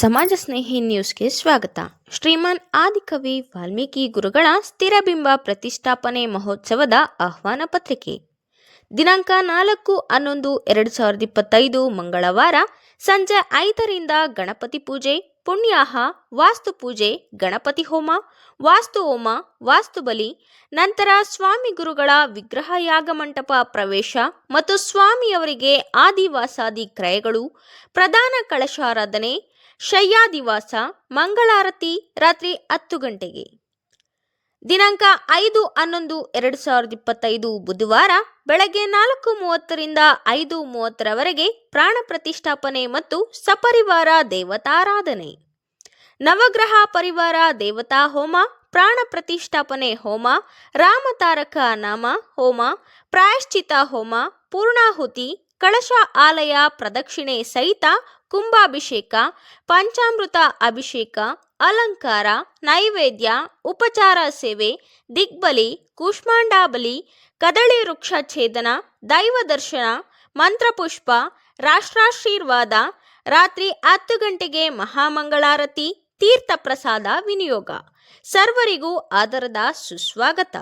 ಸಮಾಜ ಸ್ನೇಹಿ ನ್ಯೂಸ್ಗೆ ಸ್ವಾಗತ. ಶ್ರೀಮಾನ್ ಆದಿಕವಿ ವಾಲ್ಮೀಕಿ ಗುರುಗಳ ಸ್ಥಿರಬಿಂಬ ಪ್ರತಿಷ್ಠಾಪನೆ ಮಹೋತ್ಸವದ ಆಹ್ವಾನ ಪತ್ರಿಕೆ ದಿನಾಂಕ 4/11/2025 ಮಂಗಳವಾರ ಸಂಜೆ 5ರಿಂದ ಗಣಪತಿ ಪೂಜೆ, ಪುಣ್ಯಾಹ, ವಾಸ್ತು ಪೂಜೆ, ಗಣಪತಿ ಹೋಮ, ವಾಸ್ತು ಹೋಮ, ವಾಸ್ತು ಬಲಿ, ನಂತರ ಸ್ವಾಮಿ ಗುರುಗಳ ವಿಗ್ರಹ ಯಾಗ ಮಂಟಪ ಪ್ರವೇಶ ಮತ್ತು ಸ್ವಾಮಿಯವರಿಗೆ ಆದಿವಾಸಾದಿ ಕ್ರಯಗಳು, ಪ್ರಧಾನ ಕಳಶಾರಾಧನೆ, ಶಯ್ಯಾದಿವಾಸ, ಮಂಗಳಾರತಿ ರಾತ್ರಿ 10 ಗಂಟೆಗೆ. ದಿನಾಂಕ 5/11/2025 ಬುಧವಾರ ಬೆಳಗ್ಗೆ 4:30ರಿಂದ 5:30ರವರೆಗೆ ಪ್ರಾಣ ಪ್ರತಿಷ್ಠಾಪನೆ ಮತ್ತು ಸಪರಿವಾರ ದೇವತಾರಾಧನೆ, ನವಗ್ರಹ ಪರಿವಾರ ದೇವತಾ ಹೋಮ, ಪ್ರಾಣ ಪ್ರತಿಷ್ಠಾಪನೆ ಹೋಮ, ರಾಮತಾರಕ ನಾಮ ಹೋಮ, ಪ್ರಾಯಶ್ಚಿತ ಹೋಮ, ಪೂರ್ಣಾಹುತಿ, ಕಳಶ ಆಲಯ ಪ್ರದಕ್ಷಿಣೆ ಸಹಿತ ಕುಂಭಾಭಿಷೇಕ, ಪಂಚಾಮೃತ ಅಭಿಷೇಕ, ಅಲಂಕಾರ, ನೈವೇದ್ಯ, ಉಪಚಾರ ಸೇವೆ, ದಿಗ್ಬಲಿ, ಕೂಷ್ಮಾಂಡಾಬಲಿ, ಕದಳಿ ವೃಕ್ಷ ಛೇದನ, ದೈವ ದರ್ಶನ, ಮಂತ್ರಪುಷ್ಪ, ರಾಷ್ಟ್ರಾಶೀರ್ವಾದ, ರಾತ್ರಿ 10 ಗಂಟೆಗೆ ಮಹಾಮಂಗಳಾರತಿ, ತೀರ್ಥ ಪ್ರಸಾದ ವಿನಿಯೋಗ. ಸರ್ವರಿಗೂ ಆದರದ ಸುಸ್ವಾಗತ.